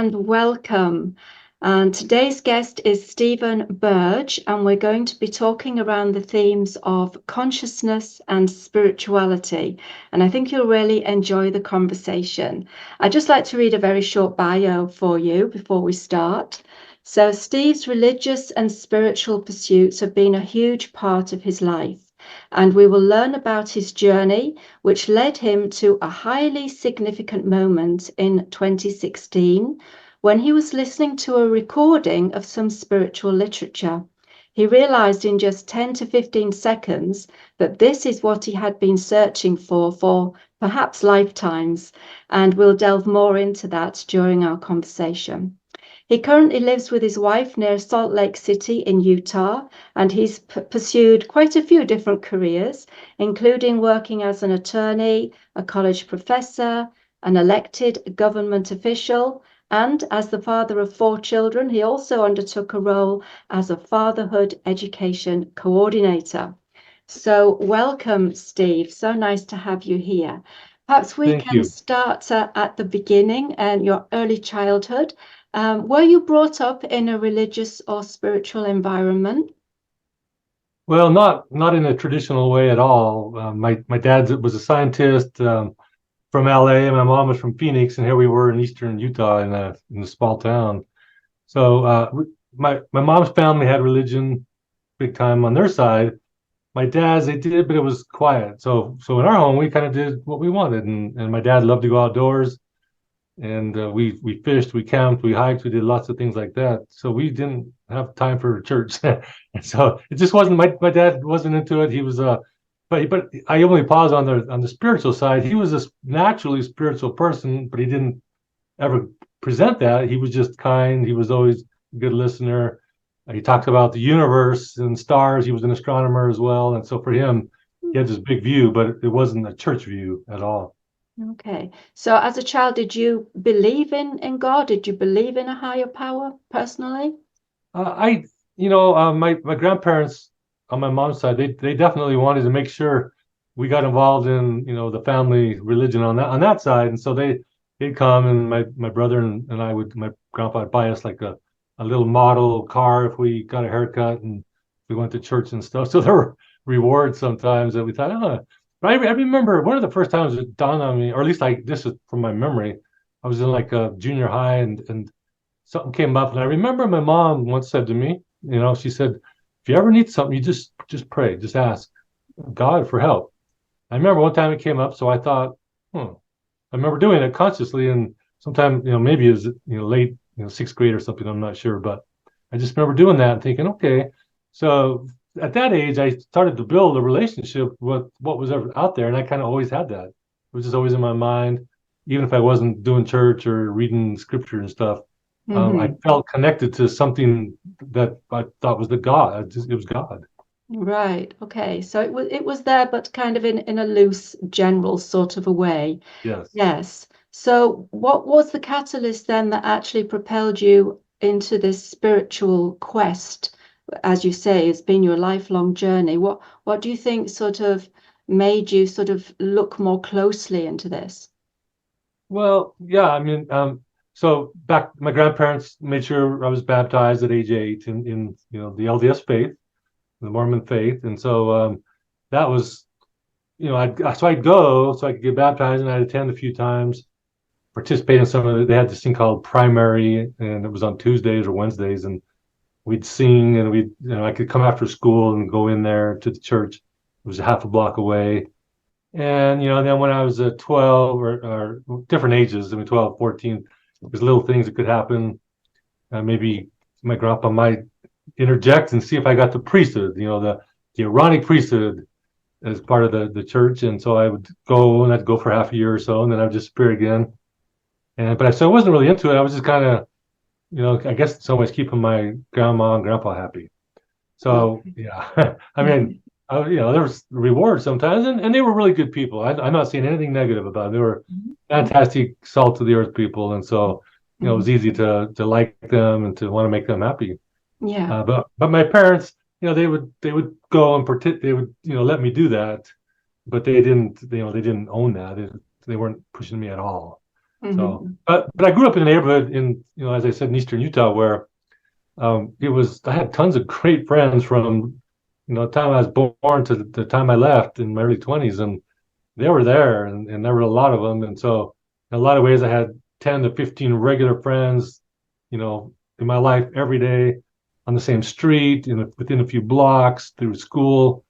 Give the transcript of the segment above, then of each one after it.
and welcome. And today's guest is Steven Burge, and we're going to be talking around the themes of consciousness and spirituality. And I think you'll really enjoy the conversation. I'd just like to read a very short bio for you before we start. So, Steve's religious and spiritual pursuits have been a huge part of his life. And we will learn about his journey, which led him to a highly significant moment in 2016 when he was listening to a recording of some spiritual literature. He realized in just 10 to 15 seconds that this is what he had been searching for perhaps lifetimes, and we'll delve more into that during our conversation. He currently lives with his wife near Salt Lake City in Utah, and he's pursued quite a few different careers, including working as an attorney, a college professor, an elected government official, and as the father of 4 children, he also undertook a role as a fatherhood education coordinator. So welcome, Steve. So nice to have you here. Perhaps we Thank can you. start at the beginning and your early childhood. Were you brought up in a religious or spiritual environment? Well, not in a traditional way at all. My dad was a scientist from LA, and my mom was from Phoenix, and here we were in eastern Utah in a small town. So my mom's family had religion big time on their side. My dad's they did, but it was quiet. So in our home we kind of did what we wanted, and my dad loved to go outdoors. And we fished, we camped, we hiked, we did lots of things like that. So we didn't have time for church, and so it just wasn't. My dad wasn't into it. He was but I only pause on the spiritual side. He was a naturally spiritual person, but he didn't ever present that. He was just kind. He was always a good listener. He talked about the universe and stars. He was an astronomer as well, and so for him, he had this big view, but it wasn't a church view at all. Okay. So as a child, did you believe in God? Did you believe in a higher power personally? I, my grandparents on my mom's side, they definitely wanted to make sure we got involved in, the family religion on that side, and so they'd come, and my brother and I would, my grandpa would buy us like a little model car if we got a haircut and we went to church and stuff. So there were rewards sometimes that we thought, oh. But I remember one of the first times it dawned on me, or at least like this is from my memory. I was in like a junior high, and something came up, and I remember my mom once said to me, she said, if you ever need something, you just pray, just ask God for help. I remember one time it came up, so I thought, I remember doing it consciously, and sometime, maybe it was, late, 6th grade or something, I'm not sure, but I just remember doing that and thinking, okay. So at that age, I started to build a relationship with what was ever out there, and I kind of always had that. It was just always in my mind, even if I wasn't doing church or reading scripture and stuff. I Hmm. felt connected to something that I thought was the God. It was God. Right. Okay. So it was there, but kind of in a loose, general sort of a way. Yes. Yes. So what was the catalyst then that actually propelled you into this spiritual quest? As you say, it's been your lifelong journey. What do you think sort of made you sort of look more closely into this? Well, yeah. I mean, so back, my grandparents made sure I was baptized at age 8 in the LDS faith, the Mormon faith, and so that was, I'd go so I could get baptized, and I'd attend a few times, participate in some of it. They had this thing called primary, and it was on Tuesdays or Wednesdays, and we'd sing, and I could come after school and go in there to the church. It was a half a block away. And, then when I was 12 or different ages, I mean, 12, 14, there's little things that could happen. Maybe my grandpa might interject and see if I got the priesthood, the Aaronic priesthood as part of the church. And so I would go, and I'd go for half a year or so, and then I'd just disappear again. So I wasn't really into it. I was just kind of, I guess in some ways keeping my grandma and grandpa happy. So Okay. yeah, I mean, there was rewards sometimes, and they were really good people. I'm not saying anything negative about them. They were fantastic, salt of the earth people, and so it was Mhm. easy to like them and to want to make them happy. Yeah. But my parents, they would go and they would let me do that, but they didn't own that. They weren't pushing me at all. So, Mhm. but I grew up in a neighborhood in, as I said, in eastern Utah, where I had tons of great friends from, the time I was born to the time I left in my early 20s, and they were there, and there were a lot of them. And so, in a lot of ways, I had 10 to 15 regular friends, in my life every day on the same street, within a few blocks through school.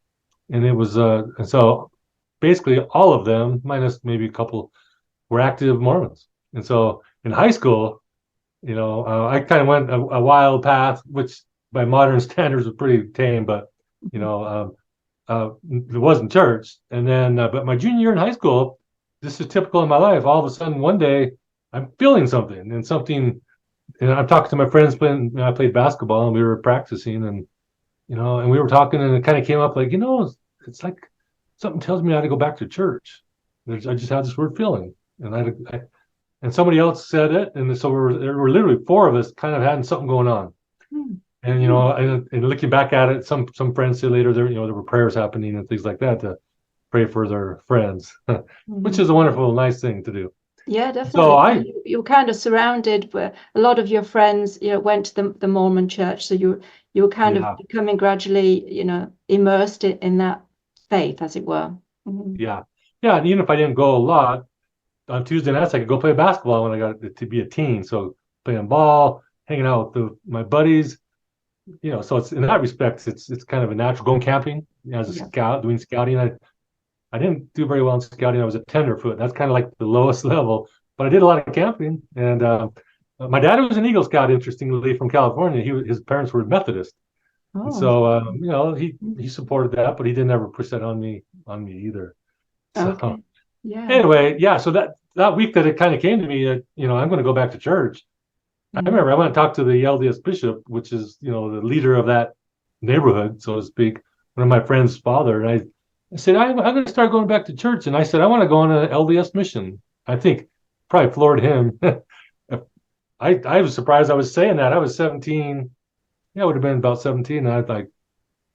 And it was, and so basically all of them, minus maybe a couple, were active Mormons. And so in high school, I kind of went a wild path, which by modern standards was pretty tame, but, it wasn't church. And then, but my junior year in high school, this is typical in my life. All of a sudden, one day, I'm feeling something, and I'm talking to my friends playing. I played basketball, and we were practicing, and we were talking, and it kind of came up like, it's like something tells me I had to go back to church. I just had this weird feeling, and and somebody else said it, and so there were literally four of us kind of having something going on. Hmm. And and looking back at it, some friends said later there were prayers happening and things like that to pray for their friends, which Mhm. is a wonderful, nice thing to do. Yeah, So definitely. So I you were kind of surrounded where a lot of your friends, went to the Mormon church. So you were kind of Yeah, becoming gradually, immersed in that faith, as it were. Mhm. yeah, yeah. And even if I didn't go a lot on Tuesday nights, I could go play basketball when I got to be a teen. So playing ball, hanging out with my buddies, So it's in that respect, it's kind of a natural. Going camping as a Yeah. scout, doing scouting. I didn't do very well in scouting. I was a tenderfoot. That's kind of like the lowest level, but I did a lot of camping. And my dad was an Eagle Scout, interestingly, from California. His parents were Methodist, and Oh, so he supported that, but he didn't ever push that on me either. So okay. Yeah. anyway, yeah. So that week that it kind of came to me that I'm going to go back to church. I Mm. remember I went and talked to the LDS bishop, which is the leader of that neighborhood, so to speak. One of my friend's father, and I said I'm going to start going back to church, and I said I want to go on an LDS mission. I think probably floored him. I was surprised I was saying that. I was 17. Yeah, I would have been about 17. And I was like,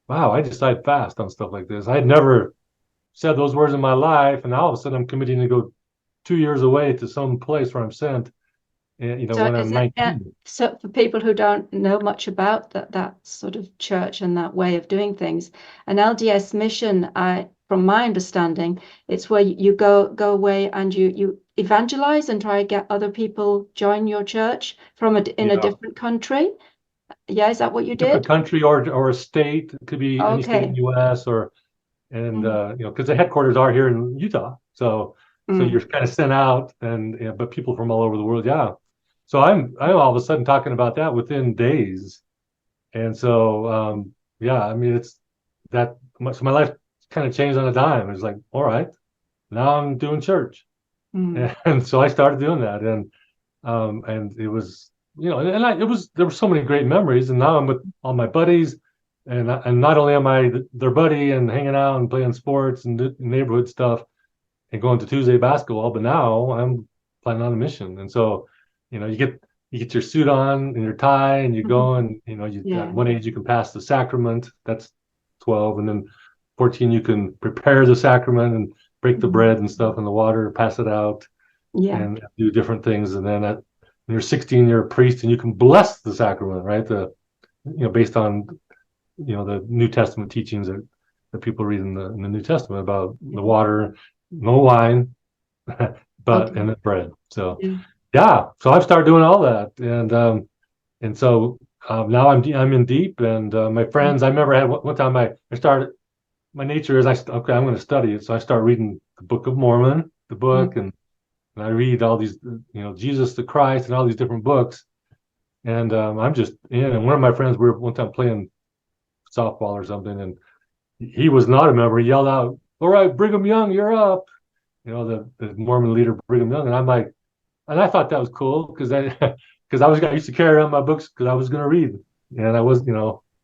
wow, I decide fast on stuff like this. I had never said those words in my life, and all of a sudden I'm committing to go 2 years away to some place where I'm sent, So when I'm is it 19. so for people who don't know much about that sort of church and that way of doing things, an LDS mission, from my understanding, it's where you go away and you evangelize and try to get other people join your church in a Yeah. different country. Yeah, is that what you Different did? country or a state. It could be any state in the Okay. U.S. Mm, because the headquarters are here in Utah, so you're mm, kind of sent out, but people from all over the world, yeah. So I'm all of a sudden talking about that within days, and so yeah, I mean it's that much. So my life kind of changed on a dime. It's like, all right, now I'm doing church, mm, and so I started doing that, and it was it was there were so many great memories, and now I'm with all my buddies, and not only am I their buddy and hanging out and playing sports and neighborhood stuff and going to Tuesday basketball, but now I'm planning on a mission. And so you get your suit on and your tie, and you go, and you at yeah. one age you can pass the sacrament. That's 12, and then 14 you can prepare the sacrament and break the Mm, bread and stuff in the water, pass it out, yeah. and do different things. And then when you're 16, you're a priest, and you can bless the sacrament, right? Based on the New Testament teachings that people read in the New Testament about the water, no wine, but Okay. and the bread. So Yeah. yeah, so I've started doing all that, and so now I'm in deep, and my Mm, friends. I remember I had one time I started. My nature is okay. I'm going to study it, so I start reading the Book of Mormon, the book, mm, and I read all these, Jesus the Christ and all these different books. And I'm just in. And one of my friends, we were one time playing softball or something, and he was not a member. He yelled out, "All right, Brigham Young, you're up." The Mormon leader, Brigham Young. And I thought that was cool because I used to carry around my books because I was going to read. And I was, if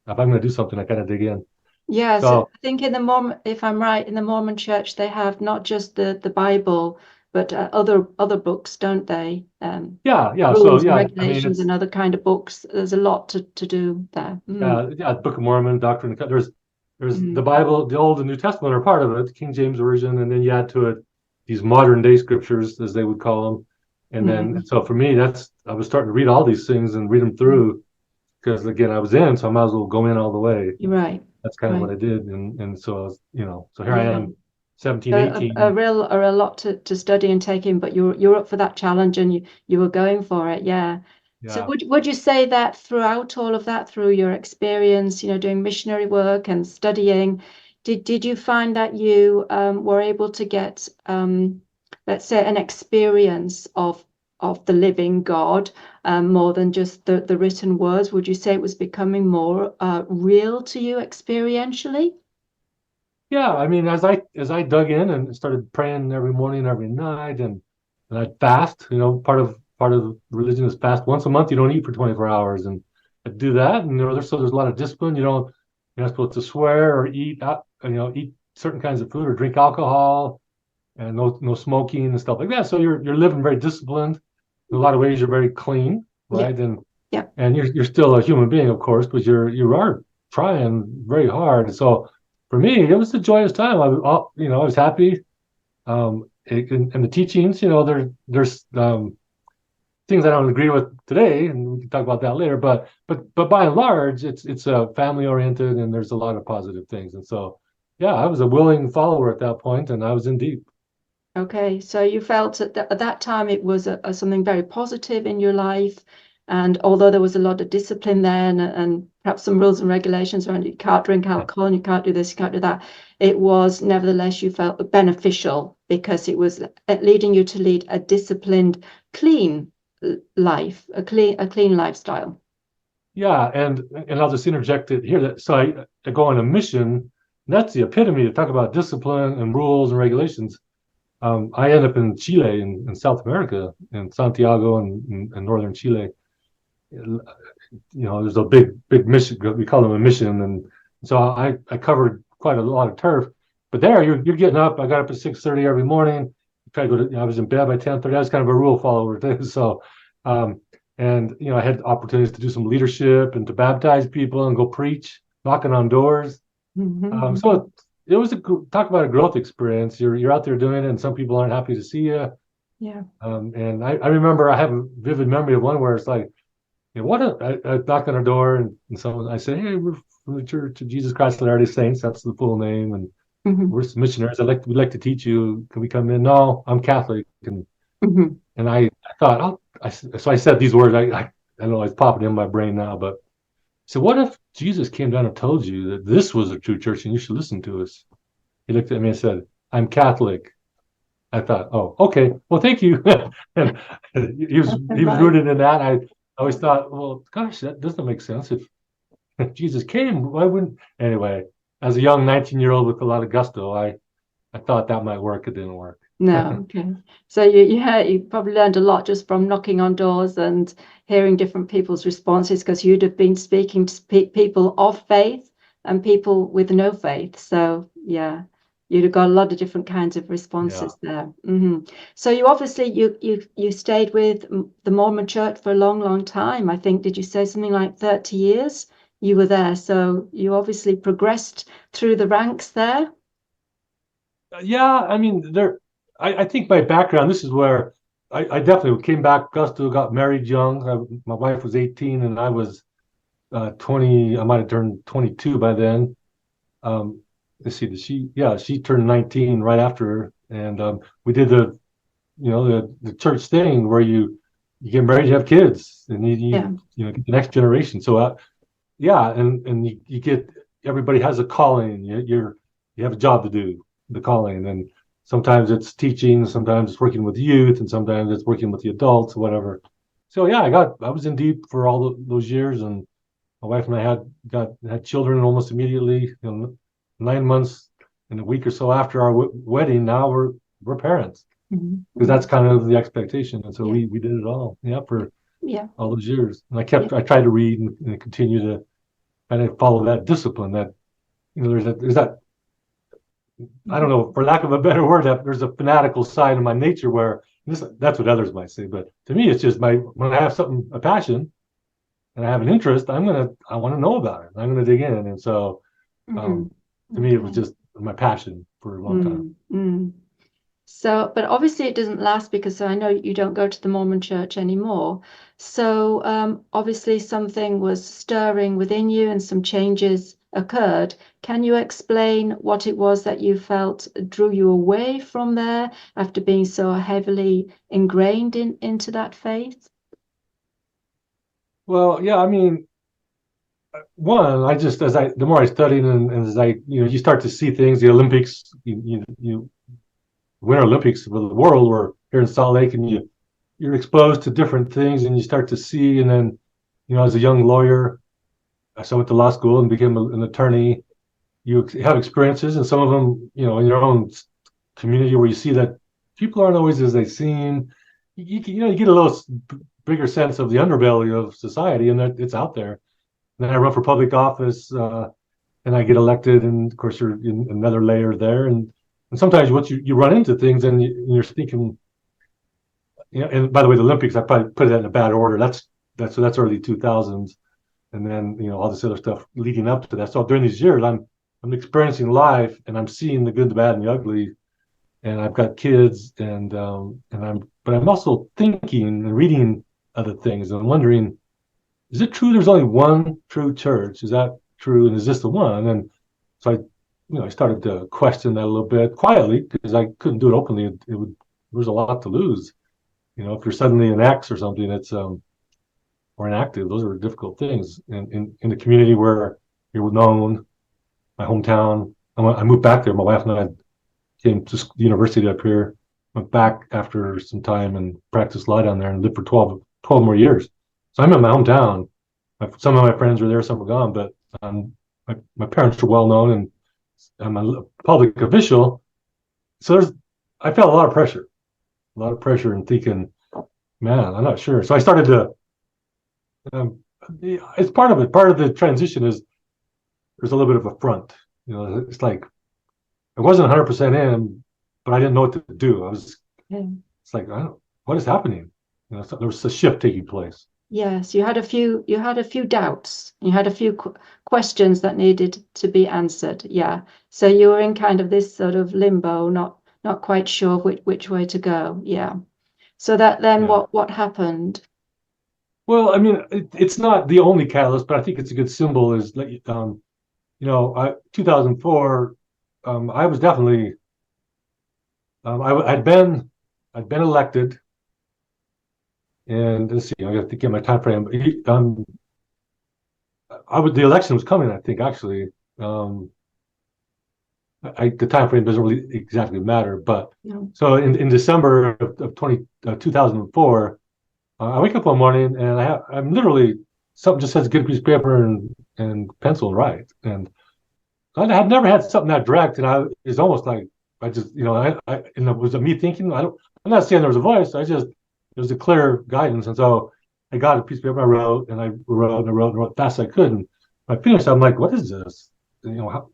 I'm going to do something, I kind of dig in. yes, I So think in the Mormon, if I'm right, in the Mormon Church they have not just the Bible, but other books, don't they? yeah, yeah. So Rules and yeah, I mean, regulations and other kind of books. There's a lot to do there. Mm, yeah, Book of Mormon, Doctrine and there's the mm, Bible, the Old and New Testament are part of it, the King James version, and then you add to it these modern day scriptures, as they would call them, And then, so for me, I was starting to read all these things and read them through because again, I was in, so I might as well go in all the way. Right. That's kind of what I did. And so I was, so here I am, 17, 18. A real lot to study and take in, but you're up for that challenge and you were going for it. Yeah. So Yeah. would you say that throughout all of that, through your experience, doing missionary work and studying, did you find that you were able to get, let's say, an experience of the living God, more than just the written words? Would you say it was becoming more real to you experientially? Yeah, I mean, as I dug in and started praying every morning, every night, and I'd fast. Part of religion is fast once a month. You don't eat for 24 hours, and I'd do that. And there's a lot of discipline. You're not supposed to swear or eat certain kinds of food or drink alcohol, and no smoking and stuff like that. So you're living very disciplined. In a lot of ways, you're very clean, Yeah. right? And Yeah. and you're still a human being, of course, but you are trying very hard. So for me, it was a joyous time. I was happy. And the teachings, there's things I don't agree with today, and we can talk about that later. But by and large, it's family oriented, and there's a lot of positive things. And so, yeah, I was a willing follower at that point, and I was in deep. Okay, so you felt at that time it was something very positive in your life, and although there was a lot of discipline there and perhaps some rules and regulations around you can't drink alcohol and you can't do this, you can't do that, it was nevertheless you felt beneficial because it was leading you to lead a disciplined, clean life, a clean lifestyle. Yeah, and I'll just interject it here. I go on a mission. That's the epitome to talk about discipline and rules and regulations. I end up in Chile, in South America, in Santiago and northern Chile. There's a big mission. We call them a mission, and so I covered quite a lot of turf. But there, you're getting up. I got up at 6:30 every morning. Try to go to. I was in bed by 10:30. I was kind of a rule follower too. So, and I had opportunities to do some leadership and to baptize people and go preach, knocking on doors. So it was talk about a growth experience. You're out there doing it, and some people aren't happy to see you. Yeah. And I remember I have a vivid memory of one where it's like, I knocked on a door and someone I said, "Hey, we're from the Church of Jesus Christ of Latter-day Saints. That's the full name, and we're missionaries. We'd like to teach you. Can we come in?" "No, I'm Catholic." And I thought, so I said these words. I don't know, it's popping in my brain now, but so what if Jesus came down and told you that this was a true church and you should listen to us? He looked at me and said, "I'm Catholic." I thought, "Oh, okay. Well, thank you." And he was rooted in that. I always thought, well, gosh, that doesn't make sense. If Jesus came, why wouldn't? Anyway, as a young 19-year-old with a lot of gusto, I thought that might work. It didn't work. No, okay. So you probably learned a lot just from knocking on doors and hearing different people's responses, because you'd have been speaking to people of faith and people with no faith. So yeah, you'd have got a lot of different kinds of responses there. So you obviously you stayed with the Mormon Church for a long, long time. I think, did you say something like 30 years you were there? So you obviously progressed through the ranks there. Yeah, I mean, I think my background, this is where I definitely came back, gusto, got married young. My wife was 18 and I was 20. I might have turned 22 by then. Let's see, she turned 19 right after her, and we did the church thing where you get married, you have kids, and get the next generation. So and you get, everybody has a calling. You have a job to do, the calling, and sometimes it's teaching, sometimes it's working with youth, and sometimes it's working with the adults, whatever. So yeah, I was in deep for all those years, and my wife and I had children almost immediately. 9 months and a week or so after our wedding, now we're parents, because that's kind of the expectation. And so we did it all, for all those years. And I tried to read and continue to kind of follow that discipline. That there's that, I don't know, for lack of a better word, that there's a fanatical side of my nature where that's what others might say, but to me it's just when I have a passion and I have an interest, I want to know about it. I'm going to dig in, and so to me it was just my passion for a long time. So, but obviously it doesn't last because I know you don't go to the Mormon church anymore. So, obviously something was stirring within you and some changes occurred. Can you explain what it was that you felt drew you away from there after being so heavily ingrained into that faith? Well, yeah, I mean, one, I just the more I studied and as I you start to see things, the Olympics, you Winter Olympics for the world were here in Salt Lake, and you're exposed to different things, and you start to see, and then as a young lawyer, I went to law school and became an attorney. You have experiences, and some of them, in your own community, where you see that people aren't always as they seem. You get a little bigger sense of the underbelly of society, and that it's out there. And then I run for public office, and I get elected, and of course you're in another layer there, and sometimes once you run into things, and you're thinking, and by the way, the Olympics, I probably put it in a bad order. That's early 2000s, and then all this other stuff leading up to that. So during these years, I'm experiencing life, and I'm seeing the good, the bad, and the ugly, and I've got kids, but I'm also thinking and reading other things, and I'm wondering, is it true there's only one true church? Is that true? And is this the one? And so I started to question that a little bit quietly because I couldn't do it openly. There was a lot to lose. If you're suddenly an X or something, it's or inactive. Those are difficult things. And in the community where you're known, my hometown, I moved back there. My wife and I came to the university up here, went back after some time and practiced law down there and lived for 12 more years. So I'm in my hometown. Some of my friends were there, some were gone, but my parents were well known, and I'm a public official. So I felt a lot of pressure in thinking, man, I'm not sure. So I started to, it's part of it. Part of the transition is there's a little bit of a front. It's like I wasn't 100% in, but I didn't know what to do. It's like, what is happening? So there was a shift taking place. Yes, you had a few doubts. You had a few questions that needed to be answered. Yeah. So you were in kind of this sort of limbo, not quite sure which way to go. Yeah. So that then what happened? Well, I mean, it's not the only catalyst, but I think it's a good symbol. Is 2004. I was definitely. I'd been elected. And let's see, I got to get my time frame. The election was coming, I think, actually. The time frame doesn't really exactly matter, but so in December of 2004, I wake up one morning and I'm literally, something just says get a piece of paper and pencil and write. And I had never had something that direct, and it's almost like I just, and it was me thinking, I'm not saying there was a voice, it was a clear guidance. And so I got a piece of paper, I wrote fast as I could. And when I finished, I'm like, what is this? What?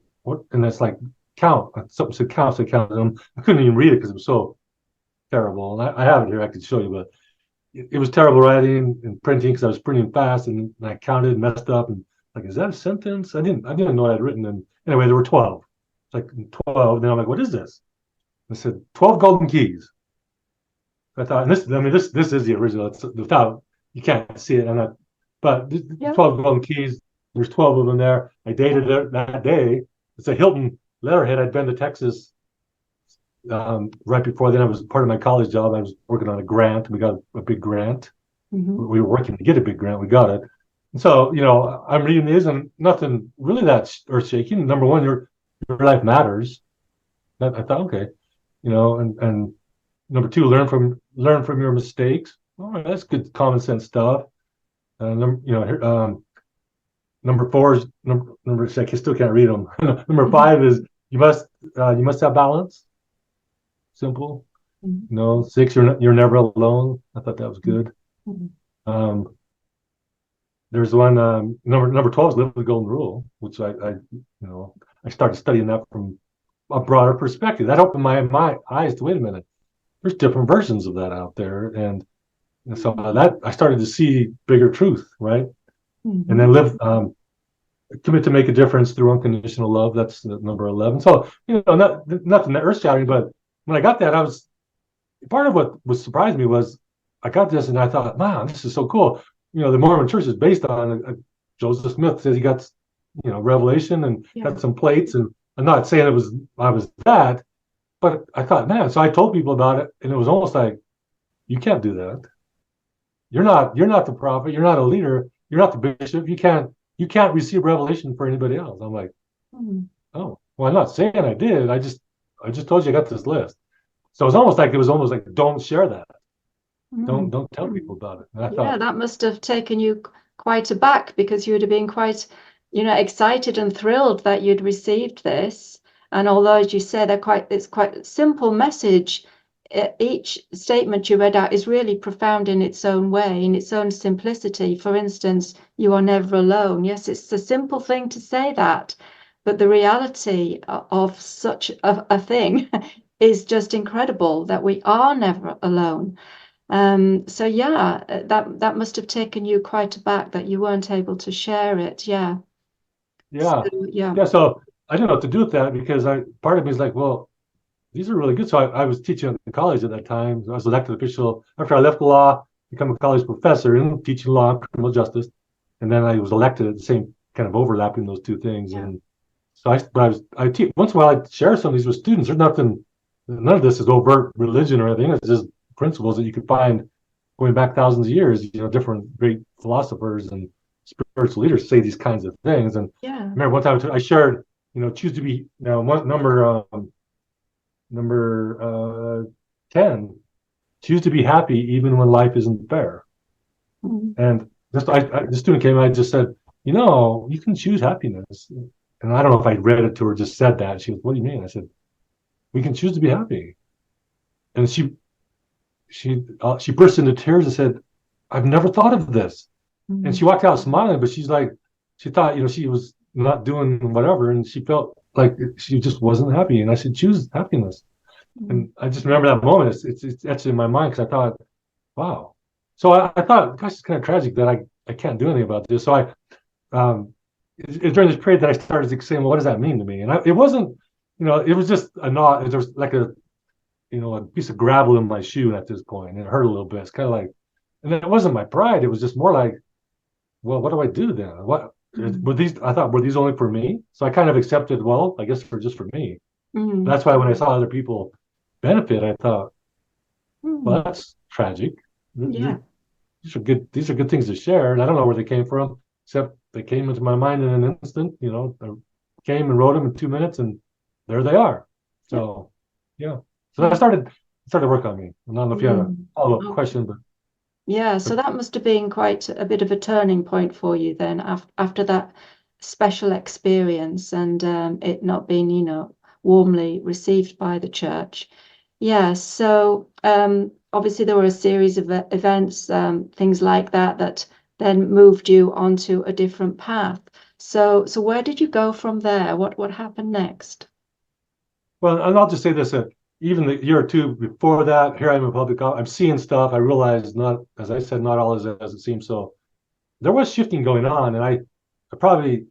And it's like, count. Something said count, I couldn't even read it because it was so terrible. And I have it here, I could show you, but it was terrible writing and printing because I was printing fast, and I counted, messed up, and like, is that a sentence? I didn't know what I'd written. And anyway, there were 12. It's like 12. And then I'm like, what is this? I said 12 golden keys. I thought, and this is the original. It's without, you can't see it, but 12 golden keys. There's 12 of them there. I dated it that day. It's a Hilton letterhead. I'd been to Texas right before then. I was part of my college job. I was working on a grant. We got a big grant. Mm-hmm. We were working to get a big grant. We got it. And so, I'm reading these, and nothing really that earth-shaking. Number one, your life matters. I thought, okay, and number two, learn from your mistakes. All right, that's good common sense stuff. Number four is number six. I still can't read them. Number five is you must have balance. Simple. Mm-hmm. 6, you're never alone. I thought that was good. Mm-hmm. There's one number 12 is live the golden rule, which I started studying that from a broader perspective. That opened my eyes to, wait a minute, there's different versions of that out there, and so that I started to see bigger truth, right? Mm-hmm. And then commit to make a difference through unconditional love. That's number 11. So nothing that earth-shattering, but when I got that, I was part of what was surprised me was I got this and I thought, man, this is so cool. The Mormon Church is based on Joseph Smith says he got revelation and got some plates, and I'm not saying I was that, but I thought, man. So I told people about it, and it was almost like, you can't do that. You're not the prophet. You're not a leader. You're not the bishop. You can't receive revelation for anybody else. I'm like, oh, well, I'm not saying I did. I just told you I got this list. So it was almost like don't share that. Don't tell people about it. And I thought, that must have taken you quite aback, because you would have been quite, excited and thrilled that you'd received this. And although, as you said, it's quite a simple message, each statement you read out is really profound in its own way, in its own simplicity. For instance, you are never alone. Yes, it's a simple thing to say that, but the reality of such a thing is just incredible, that we are never alone. So yeah, that must have taken you quite aback that you weren't able to share it. Yeah. yeah, So, yeah. yeah. So I didn't know what to do with that, because part of me is like, well, these are really good. So I was teaching at the college at that time. I was elected official after I left the law, become a college professor and teaching law and criminal justice, and then I was elected at the same kind of overlapping those two things. Yeah. And so I teach once in a while. I share some of these with students. None of this is overt religion or anything. It's just principles that you could find going back thousands of years. Different great philosophers and spiritual leaders say these kinds of things. And Yeah. I remember one time I shared, choose to be number 10, choose to be happy even when life isn't fair. And the student came and I just said, you can choose happiness. And I don't know if I read it to her, just said that. She was, what do you mean? I said, we can choose to be happy. And she burst into tears and said, I've never thought of this. And she walked out smiling, but she's like, she thought, she was not doing whatever, and she felt like she just wasn't happy. And I said, choose happiness. And I just remember that moment. It's etched in my mind, because I thought, wow. So I thought, gosh, it's kind of tragic that I can't do anything about this. So it's during this period that I started saying, well, what does that mean to me? And it wasn't, it was just a knot. There was like a piece of gravel in my shoe at this point, and it hurt a little bit. It's kind of like, and it wasn't my pride. It was just more like, well, what do I do then? What were these? I thought, were these only for me? So I kind of accepted, well, I guess just for me. That's why when I saw other people benefit, I thought, well, that's tragic. Yeah. These are good. These are good things to share. And I don't know where they came from, except they came into my mind in an instant. I came and wrote them in 2 minutes, and there they are. So, yeah. So I started work on me. I don't know if you had a follow-up question, but yeah. So that must have been quite a bit of a turning point for you then, after that special experience, and it not being, warmly received by the church. Yeah. So obviously there were a series of events, things like that then moved you onto a different path. So where did you go from there? What happened next? well, and I'll just say this: even the year or two before that, here I'm in public. I'm seeing stuff. I realize not, as I said, not all is as it seems. So there was shifting going on, and I probably,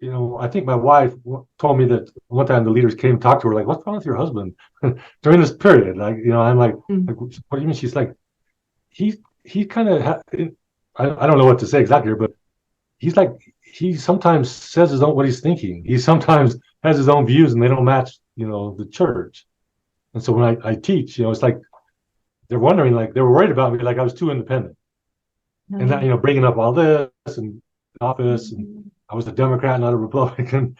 I think my wife told me that one time the leaders came and talked to her, like, "What's wrong with your husband?" during this period. Like, I'm like, what do you mean? She's like, he kind of, I don't know what to say exactly, but he's like, he sometimes says what he's thinking. He sometimes has his own views, and they don't match, the church. And so when I teach, it's like they're wondering, like they were worried about me, like I was too independent, and that, bringing up all this and office, and I was a Democrat, not a Republican.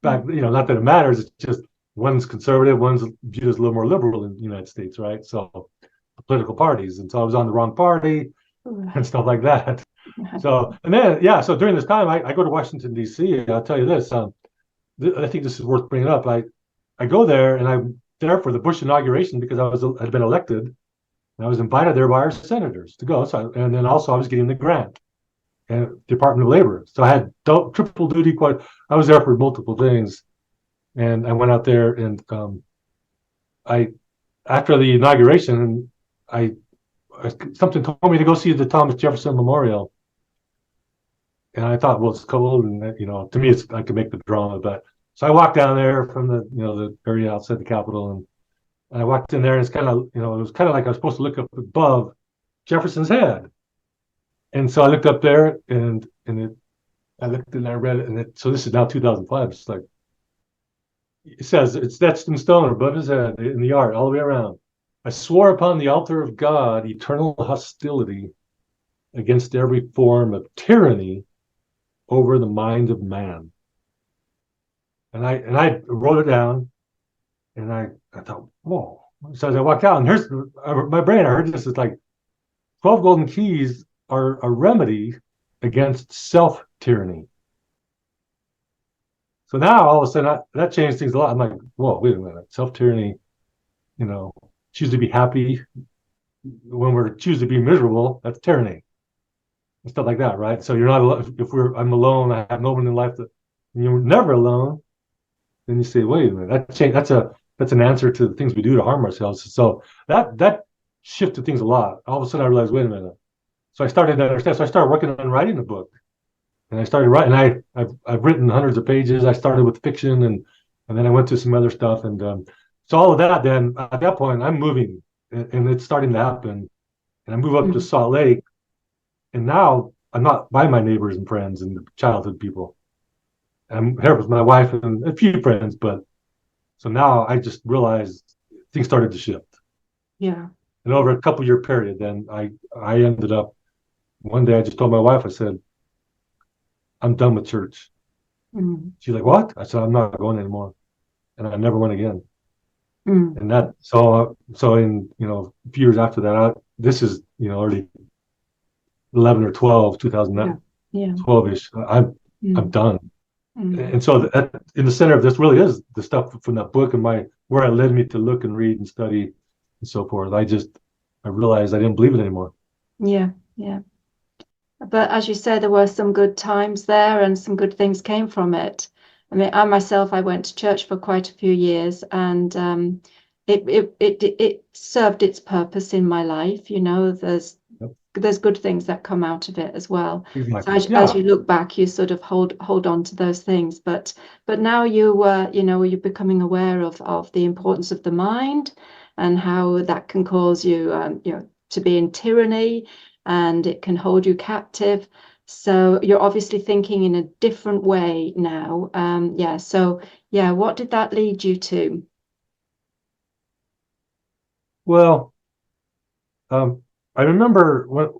Back, not that it matters. It's just one's conservative, one's viewed as a little more liberal in the United States, right? So political parties, and so I was on the wrong party and stuff like that. So and then so during this time, I go to Washington D.C. I'll tell you this. I think this is worth bringing up. I go there, and I'm there for the Bush inauguration because had been elected, and I was invited there by our senators to go. So and then also I was getting the grant and Department of Labor. So I had triple duty. I was there for multiple things, and I went out there, and after the inauguration, something told me to go see the Thomas Jefferson Memorial, and I thought, well, it's cold, and to me, I could make the drama. But so I walked down there from the the area outside the Capitol, and And I walked in there, and it's kind of, it was kind of like I was supposed to look up above Jefferson's head. And so I looked up there, I looked and I read it, so this is now 2005. It's like, it says, it's etched in stone above his head in the art all the way around. I swore upon the altar of God eternal hostility against every form of tyranny over the mind of man. And I wrote it down, and I thought, whoa. So as I walked out, and here's my brain, I heard this, is like 12 golden keys are a remedy against self-tyranny. So now all of a sudden that changed things a lot. I'm like, whoa, wait a minute. Self-tyranny, choose to be happy when we're choose to be miserable, that's tyranny. And stuff like that, right? So you're not, I'm alone, I have no one in life that, and you're never alone, then you say, wait a minute, that's an answer to the things we do to harm ourselves. So that shifted things a lot. All of a sudden I realized, wait a minute. So I started to understand. So I started working on writing the book. And I started writing. I've written hundreds of pages. I started with fiction, and then I went to some other stuff. And so all of that, then at that point, I'm moving, and it's starting to happen. And I move up to Salt Lake, and now I'm not by my neighbors and friends and childhood people. I'm here with my wife and a few friends, but so now I just realized things started to shift. Yeah. And over a couple year period, then I ended up, one day I just told my wife, I said, I'm done with church. She's like, what? I said, I'm not going anymore. And I never went again. And that, so in, a few years after that, this is, early 11 or 12, 2012-ish. I'm done. And so in the center of this really is the stuff from that book and where it led me to look and read and study and so forth. I realized I didn't believe it anymore. Yeah. But as you said, there were some good times there and some good things came from it. I mean, I went to church for quite a few years, and it served its purpose in my life. There's good things that come out of it as well. Exactly. So as you look back, you sort of hold on to those things. But now you're becoming aware of the importance of the mind and how that can cause you to be in tyranny, and it can hold you captive. So you're obviously thinking in a different way now. So what did that lead you to? Well, I remember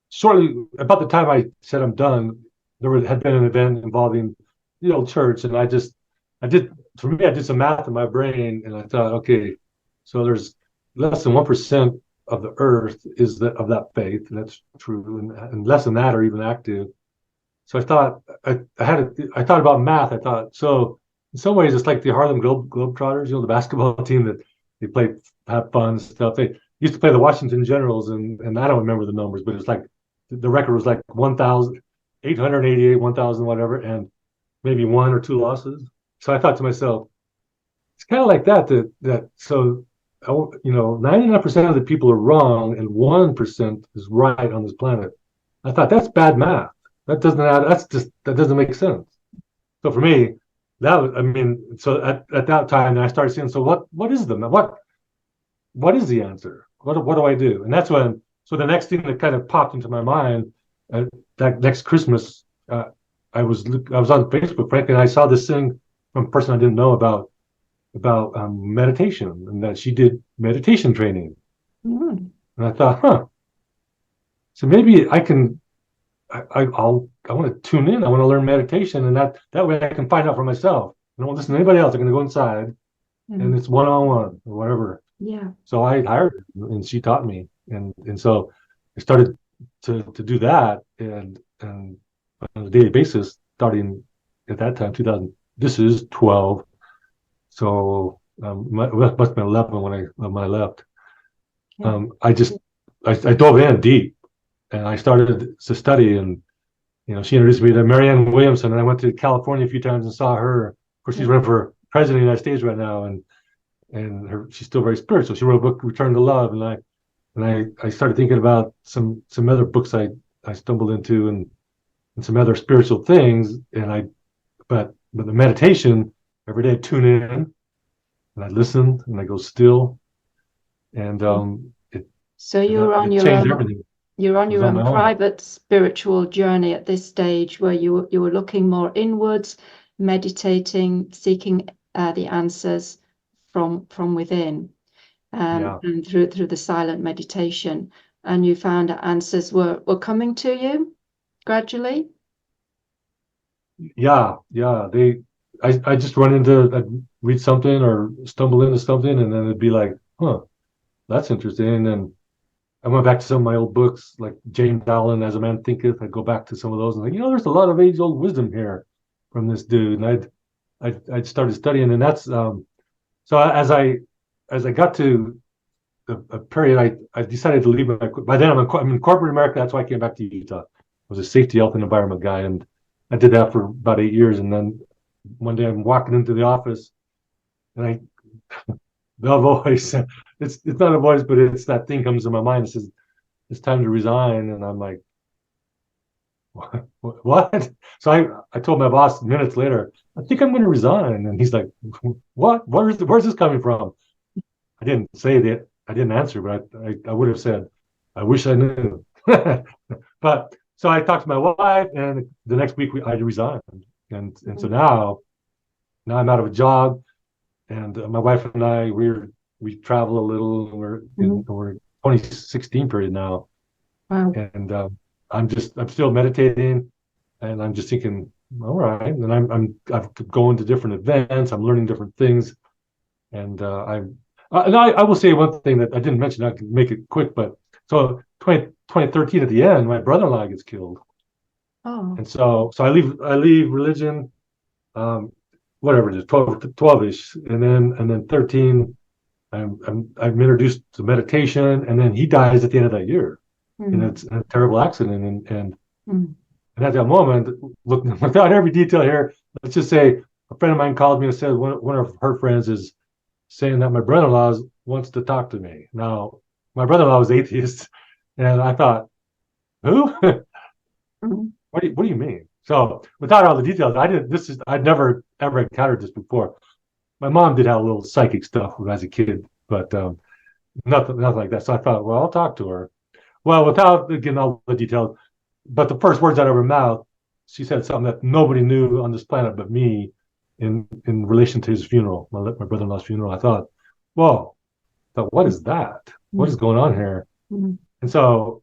shortly about the time I said I'm done, had been an event involving the old church, and I did some math in my brain, and I thought, okay, so there's less than 1% of the earth of that faith, and that's true, and less than that are even active. So I thought I thought about math. I thought, so in some ways it's like the Harlem Globetrotters, the basketball team that they play, have fun and stuff. They used to play the Washington Generals, and I don't remember the numbers, but it's like the record was like 1,888, 1,000 whatever, and maybe one or two losses. So I thought to myself, it's kind of like that so 99% of the people are wrong and 1% is right on this planet. I thought, that's bad math. That doesn't make sense. So for me, so at that time, I started saying, so what is what is the answer? What do I do? And that's when, so the next thing that kind of popped into my mind, that next Christmas, I was on Facebook, frankly, and I saw this thing from a person I didn't know about meditation, and that she did meditation training. And I thought, so maybe I want to tune in. I want to learn meditation, and that way I can find out for myself. I don't listen to anybody else. I'm going to go inside, and it's one-on-one or whatever. Yeah. So I hired her, and she taught me, and so I started to do that, and on a daily basis, starting at that time, 2000. This is 12. So it must have been 11 when I left. I dove in deep, and I started to study, and she introduced me to Marianne Williamson, and I went to California a few times and saw her. Of course, she's running for president of the United States right now, and she's still very spiritual. She wrote a book, Return to Love, and I started thinking about some other books I stumbled into, and some other spiritual things, but the meditation every day, tune in, and I listen and I go still, and So it changed everything. you're on It was your on own my own. private spiritual journey at this stage where you were looking more inwards, meditating, seeking the answers from within, Yeah, and through the silent meditation, and you found that answers were coming to you gradually. yeah. I just I'd read something or stumble into something, and then it'd be like, huh, that's interesting. And I went back to some of my old books, like James Allen, As a Man Thinketh. I'd go back to some of those and like, there's a lot of age-old wisdom here from this dude. And I'd started studying, and that's so as I got to a period, I decided to leave. By then, I'm in corporate America. That's why I came back to Utah. I was a safety, health, and environment guy, and I did that for about 8 years. And then one day, I'm walking into the office, and the voice, it's not a voice, but it's that thing comes to my mind. It says, "It's time to resign," and I'm like, "What?" So I told my boss minutes later, "I think I'm going to resign," and he's like, "What? Where's this coming from?" I didn't say that. I didn't answer, but I would have said, "I wish I knew." But so I talked to my wife, and the next week I resigned, and so now I'm out of a job, and my wife and I we travel a little. We're 2016 period now, Wow. and I'm still meditating, and I'm just thinking, all right, and I'm going to different events. I'm learning different things, and I will say one thing that I didn't mention. I can make it quick, but so 2013 at the end, my brother-in-law gets killed, Oh. and so I leave religion, um, whatever it is, 12-ish, and then 13, I'm introduced to meditation, and then he dies at the end of that year in Mm. a terrible accident, Mm. and at that moment, look, without every detail here, let's just say a friend of mine called me and said one of her friends is saying that my brother-in-law wants to talk to me. Now, my brother-in-law was atheist, and I thought, who? Mm. What do you mean? So, without all the details, I'd never ever encountered this before. My mom did have a little psychic stuff when I was a kid, but nothing like that. So I thought, well, I'll talk to her. Well, without getting all the details, but the first words out of her mouth, she said something that nobody knew on this planet but me in relation to his funeral, my brother-in-law's funeral. I thought, whoa, what is that? What is Mm. going on here? Mm. And so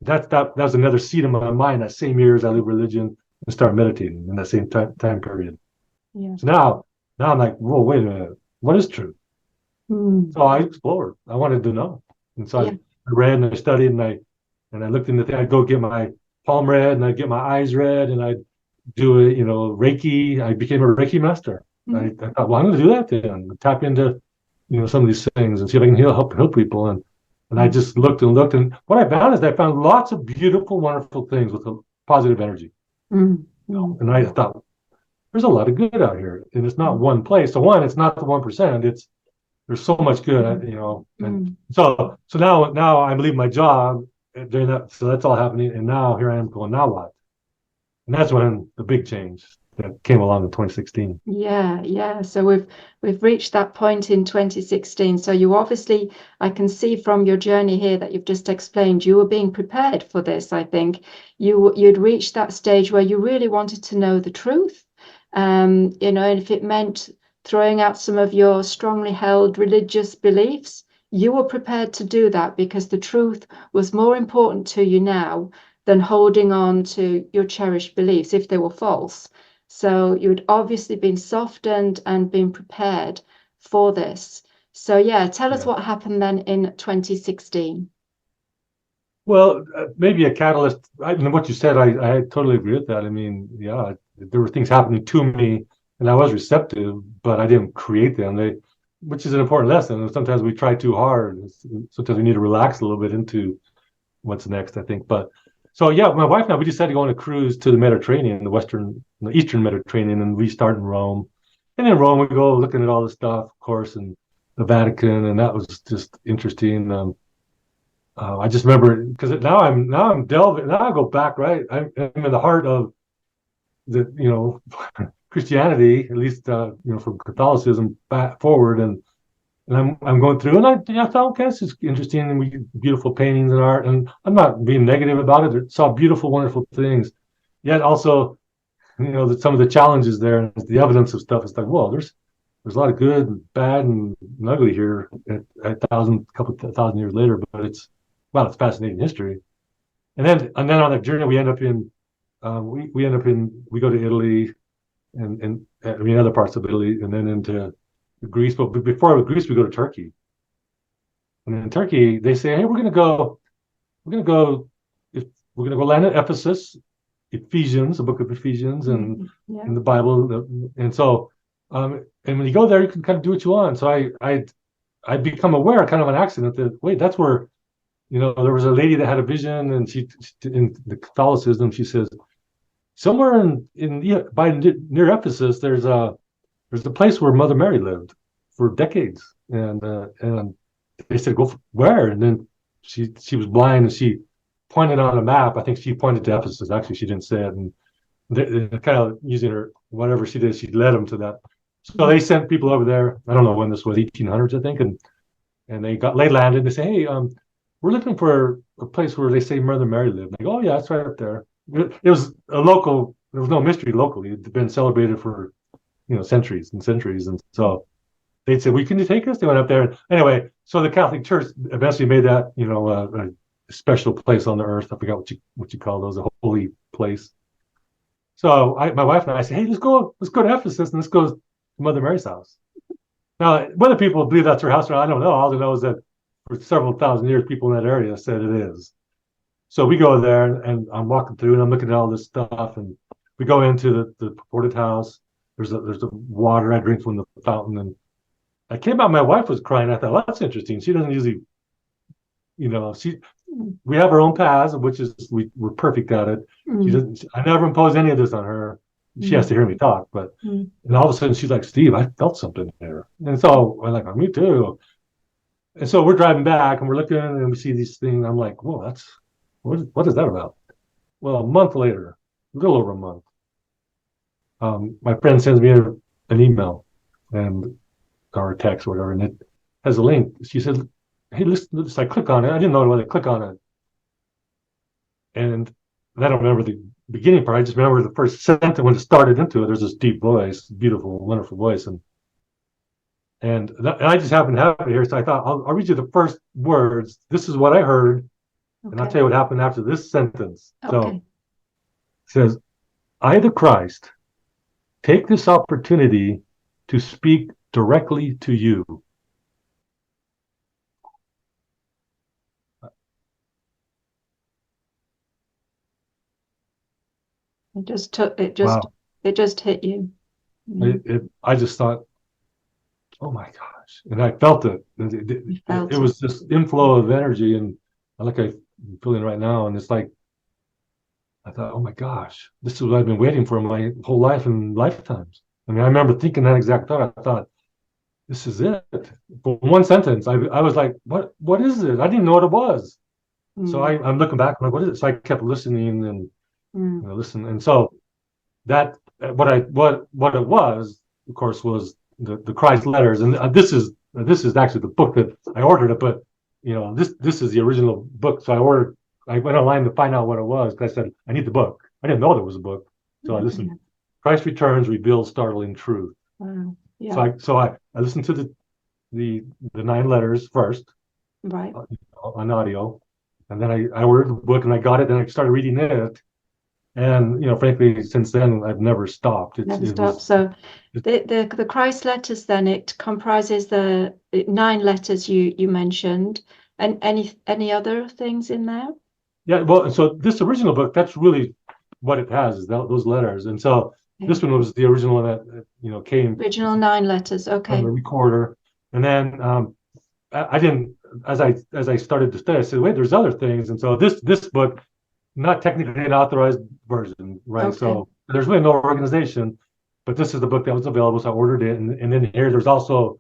that was another seed in my mind that same year as I leave religion and start meditating in that same time period. Yeah. So now I'm like, whoa, wait a minute, what is truth? Mm. So I explored. I wanted to know, and so Yeah. I read and I studied and I looked into things. I'd go get my palm read and I'd get my eyes read and I'd do it, Reiki. I became a Reiki master. I Mm. thought, well, I'm going to do that then. Tap into, some of these things and see if I can help people. And I Mm. just looked and looked, and what I found is I found lots of beautiful, wonderful things with a positive energy. Mm. Mm. And I thought, there's a lot of good out here, and it's not Mm. one place. So one, it's not the 1%. There's so much good, and Mm. so now I'm leaving my job during that. So that's all happening, and now here I am going, now what? And that's when the big change that came along in 2016. Yeah, yeah. So we've reached that point in 2016. So you obviously, I can see from your journey here that you've just explained, you were being prepared for this. I think you'd reached that stage where you really wanted to know the truth. And if it meant throwing out some of your strongly held religious beliefs, you were prepared to do that because the truth was more important to you now than holding on to your cherished beliefs if they were false. So you'd obviously been softened and been prepared for this. So yeah, tell us Yeah. what happened then in 2016. Well, maybe a catalyst. What you said, I totally agree with that. I mean, yeah, there were things happening to me, and I was receptive, but I didn't create them. Which is an important lesson. And sometimes we try too hard. Sometimes we need to relax a little bit into what's next, I think. But so yeah, my wife and I, we decided to go on a cruise to the Mediterranean, the Eastern Mediterranean, and we start in Rome. And in Rome, we go looking at all the stuff, of course, and the Vatican, and that was just interesting. I just remember because now I'm delving. Now I go back, right. I'm in the heart of the Christianity, at least from Catholicism back forward, and And I'm going through, and I thought, okay, this is interesting, and we beautiful paintings and art, and I'm not being negative about it. I saw beautiful, wonderful things. Yet also, some of the challenges there and the evidence of stuff. It's like, well, there's a lot of good and bad and ugly here a couple thousand years later, but it's fascinating history. And then on that journey, we end up in we go to Italy and I mean other parts of Italy, and then into Greece. But before Greece, we go to Turkey. And in Turkey, they say, hey, we're gonna go, if we're gonna go land at Ephesus, Ephesians, the book of Ephesians, and in the Bible, and so and when you go there, you can kind of do what you want. So I become aware, kind of an accident, that wait, that's where there was a lady that had a vision, and she in the Catholicism, she says somewhere near Ephesus, there's a place where Mother Mary lived for decades, and they said, go where? And then she was blind, and she pointed on a map. I think she pointed to Ephesus. Actually, she didn't say it, and they're kind of using her, whatever she did, she led them to that. So they sent people over there. I don't know when this was, 1800s, I think, and they landed. They say, hey, we're looking for a place where they say Mother Mary lived. They go, oh yeah, it's right up there. It was a local. There was no mystery locally. It had been celebrated for centuries and centuries, and so they said, "We can you take us?" They went up there. Anyway, so the Catholic Church eventually made that a special place on the earth. I forgot what you call those, a holy place. So my wife and I said, "Hey, let's go to Ephesus and let's go to Mother Mary's house." Now, whether people believe that's her house or not, I don't know. All I know is that for several thousand years, people in that area said it is. So we go there, and I'm walking through, and I'm looking at all this stuff, and we go into the purported house. There's a water I drink from the fountain, and I came out. My wife was crying. I thought, well, that's interesting. She doesn't usually, we have our own paths, which is we're perfect at it. She doesn't. I never impose any of this on her. She has to hear me talk, but and all of a sudden she's like, Steve, I felt something there, and so I'm like, oh, me too. And so we're driving back, and we're looking, and we see these things. I'm like, whoa, what is that about? Well, a month later, a little over a month, my friend sends me an email or a text or whatever, and it has a link. She said, hey, listen, I click on it. I didn't know whether to click on it. And I don't remember the beginning part. I just remember the first sentence when it started into it. There's this deep voice, beautiful, wonderful voice. And I just happened to have it here. So I thought, I'll read you the first words. This is what I heard. Okay. And I'll tell you what happened after this sentence. Okay. So it says, I, the Christ, take this opportunity to speak directly to you. It just hit you. I just thought, oh my gosh. And I felt it. It was this inflow of energy, and like I'm feeling right now. And it's like, I thought, oh my gosh, this is what I've been waiting for my whole life and lifetimes. I mean, I remember thinking that exact thought. I thought, this is it. For one sentence, I was like, what is it? I didn't know what it was. So I'm looking back, I'm like, what is it? So I kept listening and listen. And so that what it was, of course, was the Christ letters. And this is actually the book that I ordered it, but this is the original book. So I went online to find out what it was, because I said, I need the book. I didn't know there was a book. So I listened. Christ Returns Reveals Startling Truth. Wow. Yeah. So I listened to the 9 letters first, right, on audio, and then I ordered the book and I got it and I started reading it, and frankly, since then I've never stopped. So the Christ letters, then it comprises the 9 letters you mentioned, and any other things in there? Yeah, well, so this original book, that's really what it has, is those letters, and so. This one was the original one that came. Original 9 letters, okay. On the recorder, and then I didn't. As I started to study, I said, "Wait, there's other things." And so this book, not technically an authorized version, right? Okay. So there's really no organization, but this is the book that was available, so I ordered it. And then there's also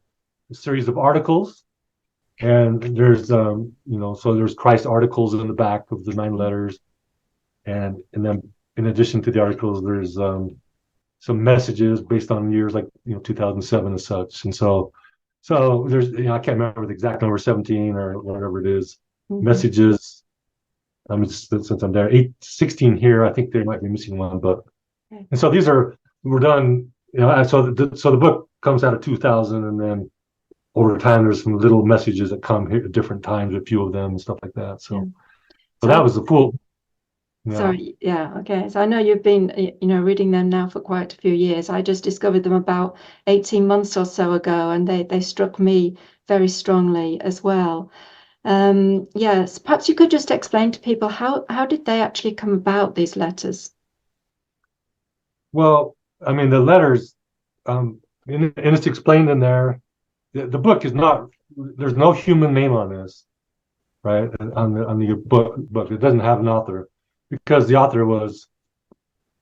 a series of articles, and there's so there's Christ articles in the back of the 9 letters, and then in addition to the articles, there's some messages based on years like 2007 and such. And so So there's, I can't remember the exact number, 17 or whatever it is, Mhm. messages. Since I'm there, 16 here. I think they might be missing one, but Okay. and so these were done. So the book comes out of 2000, and then over time there's some little messages that come here at different times, a few of them and stuff like that. Yeah. So So that was the full. Yeah. sorry, yeah, okay. So I know you've been, reading them now for quite a few years. I just discovered them about 18 months or so ago, and they struck me very strongly as well. Yes, perhaps you could just explain to people how did they actually come about, these letters? Well, I mean, the letters, and it's explained in there. The book is not. There's no human name on this, right? On the book, it doesn't have an author because the author was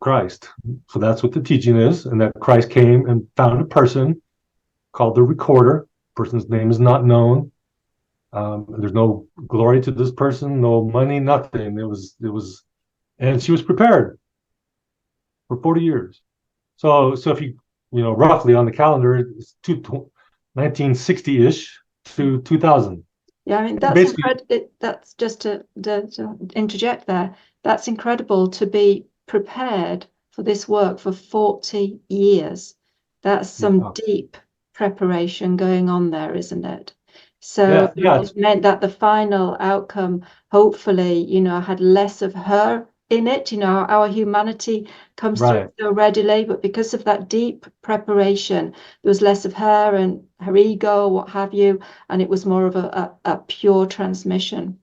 Christ. So that's what the teaching is, and that Christ came and found a person called the recorder. The person's name is not known. There's no glory to this person, no money, nothing. And she was prepared for 40 years. So if you roughly on the calendar, it's 1960-ish to 2000. Yeah, I mean that's Basically, incredible. That's just to interject there. That's incredible to be prepared for this work for 40 years. That's some yeah, deep preparation going on there, isn't it? So yeah, it meant that the final outcome, hopefully, had less of her in it. Our humanity comes through right. so readily, but because of that deep preparation, there was less of her and her ego, what have you, and it was more of a pure transmission.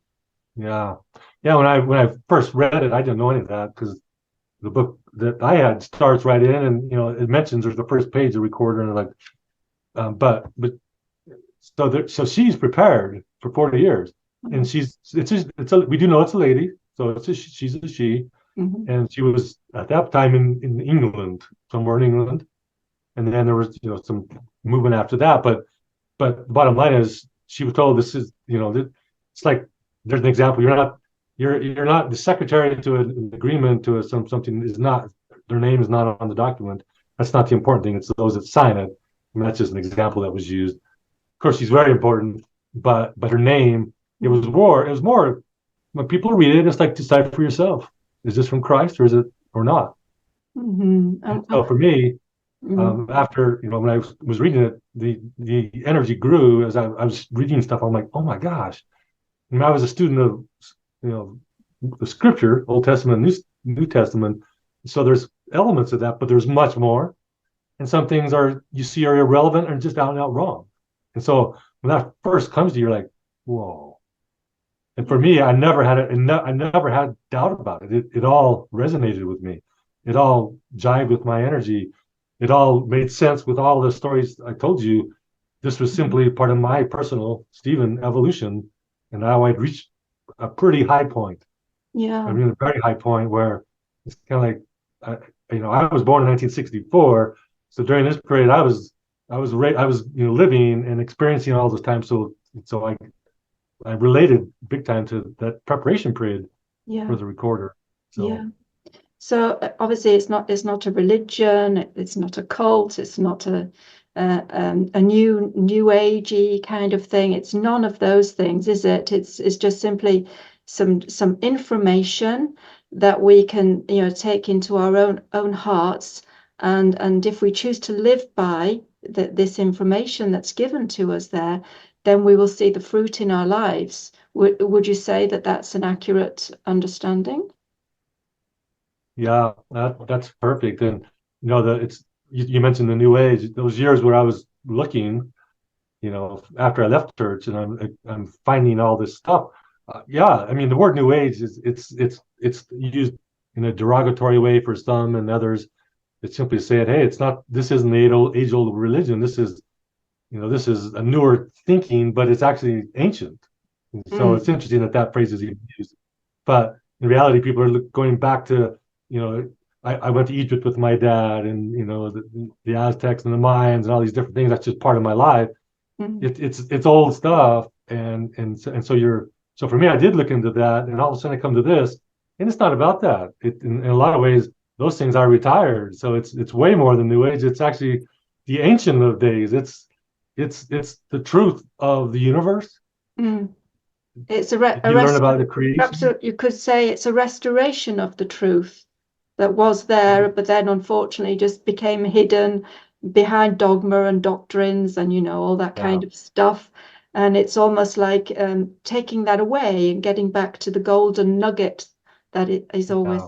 Yeah, yeah. When I first read it, I didn't know any of that because the book that I had starts right in, and it mentions there's the first page of recorder, and like, but so she's prepared for 40 years, and we do know it's a lady, so she's a she, Mhm. and she was at that time in England, somewhere in England, and then there was some movement after that, but the bottom line is she was told this is it's like there's an example. You're not the secretary to an agreement to something is not their name is not on the document. That's not the important thing. It's those that sign it. I mean, that's just an example that was used. Of course, she's very important, but her name it was more when people read it. It's like decide for yourself. Is this from Christ or is it or not? Mhm. And so for me, after when I was reading it, the energy grew as I was reading stuff. I'm like, oh my gosh! And I was a student of you know the Scripture, Old Testament, New Testament. So there's elements of that, but there's much more. And some things you see are irrelevant and just out and out wrong. And so when that first comes to you, you're like, whoa. And for me, I never had doubt about it. It all resonated with me. It all jived with my energy. It all made sense with all the stories I told you. This was simply part of my personal Stephen evolution, and now I'd reached a pretty high point. I Yeah. mean, a very high point where it's kind of like, I was born in 1964, so during this period, I was living and experiencing all this time. So I related big time to that preparation period Yeah. for the recorder. Yeah. So So obviously it's not a religion, it's not a cult, it's not a new agey kind of thing. It's none of those things, is it? It's just simply some information that we can take into our own hearts, and if we choose to live by this information that's given to us there, then we will see the fruit in our lives. Would you say that that's an accurate understanding? yeah, that's perfect. And you mentioned the new age. Those years where I was looking, after I left church, and I'm finding all this stuff. Yeah, I mean the word new age is it's used in a derogatory way for some, and others it's simply saying, hey, it's not. This isn't the age old religion. This is a newer thinking, but it's actually ancient. And so it's Mm. interesting that phrase is even used. But in reality, people are going back to, you know, I went to Egypt with my dad, and the Aztecs and the Mayans and all these different things. That's just part of my life. Mm. It's old stuff, and so for me, I did look into that, and all of a sudden I come to this, and it's not about that. In a lot of ways, those things are retired, so it's way more than New Age. It's actually the ancient of days. it's the truth of the universe. Mm. It's a You learn rest. about the Perhaps creation. you could say it's a restoration of the truth that was there, but then unfortunately just became hidden behind dogma and doctrines and all that Yeah, kind of stuff. And it's almost like taking that away and getting back to the golden nugget that it is yeah, always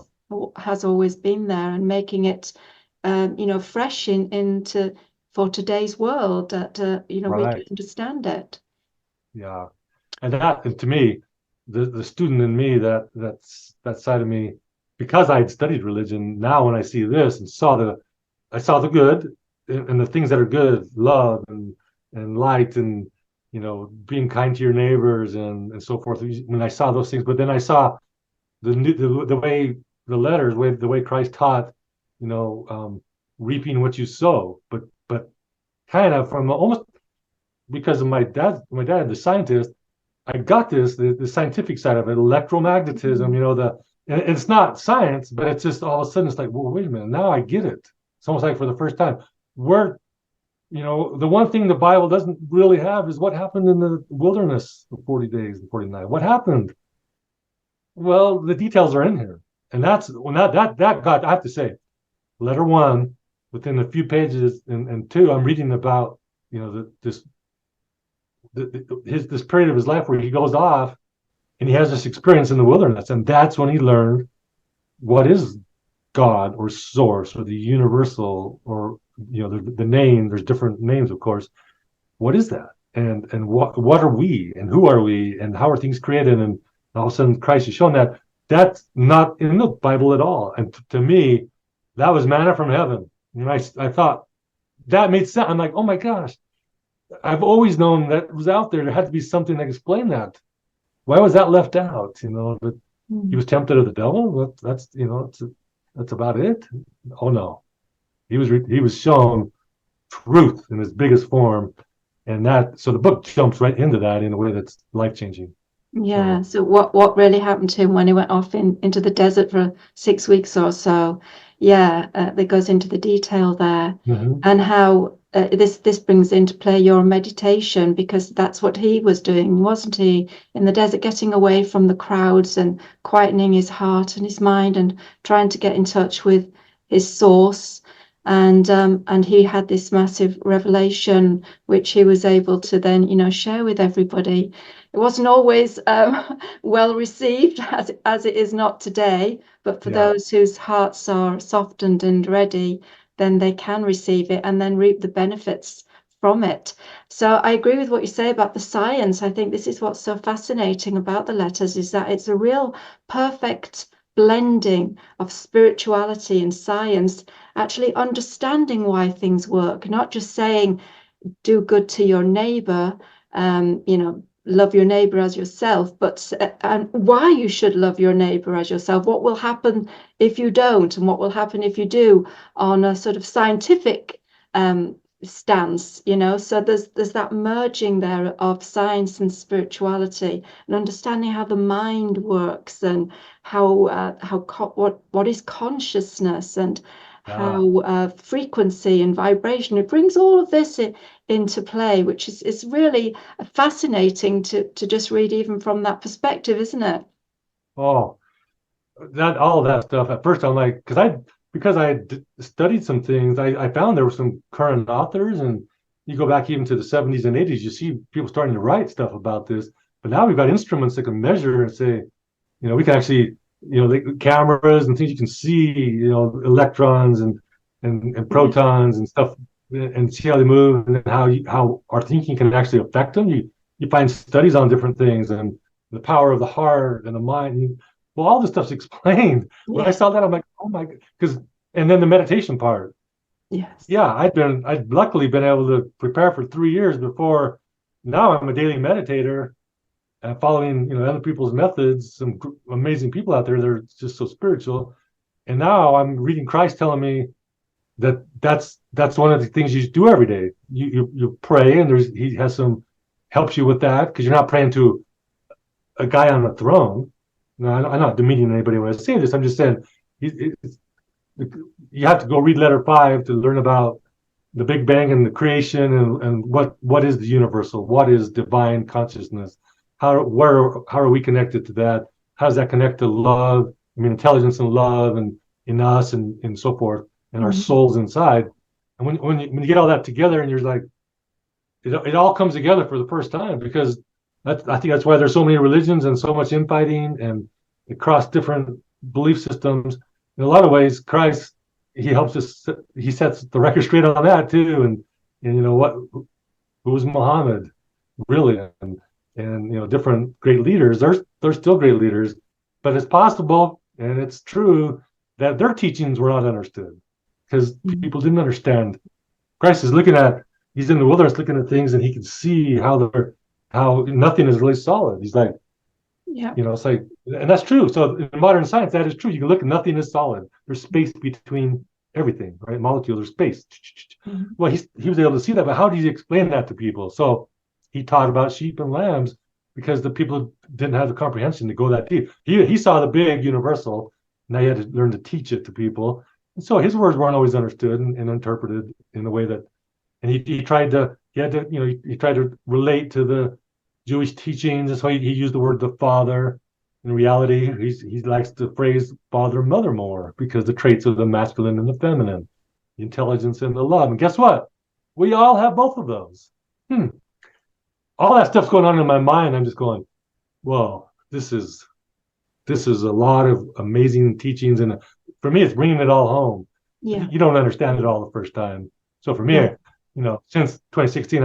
has always been there, and making it fresh into for today's world that we can right. understand it. Yeah. And to me, the student in me, that side of me, because I had studied religion, now when I see this and I saw the good and the things that are good, love and light and being kind to your neighbors and so forth. When I saw those things, but then I saw the way the way Christ taught, you know, um, reaping what you sow, but kind of from almost because of my dad, the scientist. I got the scientific side of it, electromagnetism, and it's not science, but it's just all of a sudden it's like, well, wait a minute, now I get it. It's almost like for the first time. We're, the one thing the Bible doesn't really have is what happened in the wilderness for 40 days and 40 nights. What happened? Well, the details are in here. And that's when that got, I have to say, letter one, within a few pages, and two, I'm reading about, this this period of his life where he goes off and he has this experience in the wilderness, and that's when he learned what is God or source or the universal, or the name. There's different names, of course. What is that? And what are we? And who are we? And how are things created? And all of a sudden, Christ is showing that that's not in the Bible at all. And to me, that was manna from heaven. And I thought that made sense. I'm like, oh my gosh, I've always known that it was out there. There had to be something that explained that. Why was that left out? That he was tempted of the devil. That's about it. Oh no, he was shown truth in its biggest form, and so the book jumps right into that in a way that's life changing. Yeah. So So what really happened to him when he went off into the desert for 6 weeks or so? Yeah, that goes into the detail there, mhm. and how this brings into play your meditation, because that's what he was doing, wasn't he? In the desert, getting away from the crowds and quietening his heart and his mind and trying to get in touch with his source. And he had this massive revelation, which he was able to then, share with everybody. It wasn't always well received as it is not today, but for Yeah. those whose hearts are softened and ready, then they can receive it and then reap the benefits from it. So I agree with what you say about the science. I think this is what's so fascinating about the letters, is that it's a real perfect blending of spirituality and science, actually understanding why things work, not just saying do good to your neighbor, love your neighbor as yourself, but and why you should love your neighbor as yourself, what will happen if you don't, and what will happen if you do, on a sort of scientific stance. So there's that merging there of science and spirituality, and understanding how the mind works, and what is consciousness, and Yeah. how frequency and vibration, it brings all of this into play, which is really fascinating to just read even from that perspective, isn't it? Oh, that all of that stuff. At first, I'm like, because I had studied some things, I found there were some current authors, and you go back even to the 70s and 80s, you see people starting to write stuff about this. But now we've got instruments that can measure and say, we can actually, the cameras and things you can see, electrons and Yeah. protons and stuff, and see how they move and how our thinking can actually affect them. You find studies on different things and the power of the heart and the mind. Well, all this stuff's explained. When I Yeah. saw that, I'm like, oh my, because and then the meditation part. Yes. Yeah, I'd luckily been able to prepare for 3 years before. Now I'm a daily meditator, following other people's methods. Some amazing people out there. They're just so spiritual. And now I'm reading Christ telling me that's one of the things you do every day. You pray, and he has some helps you with that, because you're not praying to a guy on a throne. No, I'm not demeaning anybody when I say this. I'm just saying you have to go read letter 5 to learn about the Big Bang and the creation, and what is the universal, what is divine consciousness, how are we connected to that, how does that connect to love, I mean intelligence and love, and in us, and so forth, and our souls inside. And when you get all that together, and you're like, it all comes together for the first time, because I think that's why there's so many religions and so much infighting and across different belief systems. In a lot of ways, Christ, he helps us. He sets the record straight on that too. And you know what? Who was Muhammad really? And you know, different great leaders. There's still great leaders, but it's possible and it's true that their teachings were not understood because people didn't understand. Christ is he's in the wilderness looking at things, and he can see how nothing is really solid. He's like, Yeah. you know, it's like, and that's true. So in modern science, that is true. You can look, and nothing is solid. There's space between everything, right? Molecules, there's space. Well, he was able to see that, but how did he explain that to people? So he taught about sheep and lambs because the people didn't have the comprehension to go that deep. He saw the big universal. Now he had to learn to teach it to people. And so his words weren't always understood and interpreted in a way that, and he tried to relate to the Jewish teachings. That's why he used the word the Father. In reality, he likes the phrase father mother more because the traits of the masculine and the feminine, the intelligence and the love. And guess what? We all have both of those. All that stuff's going on in my mind. I'm just going, whoa, this is a lot of amazing teachings. And for me, it's bringing it all home. Yeah. You don't understand it all the first time. So for me, you know, since 2016,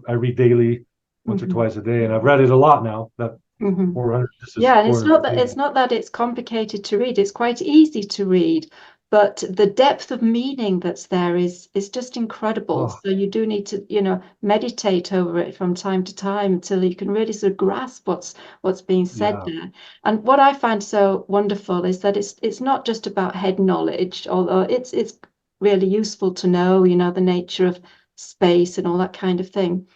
I read daily, once or twice a day, and I've read it a lot now. That 400. Yeah, and it's not that it's complicated to read. It's quite easy to read, but the depth of meaning that's there is just incredible. So you do need to, you know, meditate over it from time to time until you can really sort of grasp what's being said there. And what I find so wonderful is that it's not just about head knowledge, although it's really useful to know, you know, the nature of space and all that kind of thing.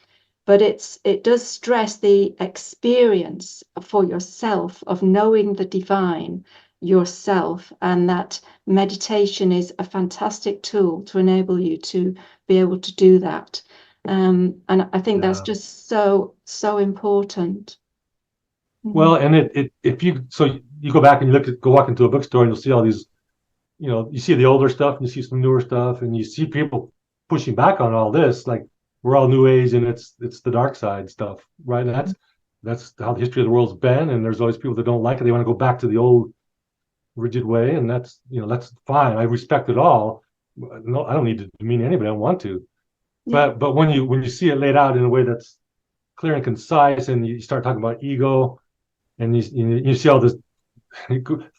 But it does stress the experience for yourself of knowing the divine yourself, and that meditation is a fantastic tool to enable you to be able to do that. And I think that's just so important. Well, and if you go back and go walk into a bookstore, and you'll see all these, you know, you see the older stuff and you see some newer stuff, and you see people pushing back on all this, like we're all new age and it's the dark side stuff, right? And that's how the history of the world's been, and there's always people that don't like it. They want to go back to the old rigid way, and that's, you know, that's fine. I respect it all. No, I don't need to demean anybody. I don't want to. But when you see it laid out in a way that's clear and concise, and you start talking about ego, and you see all this,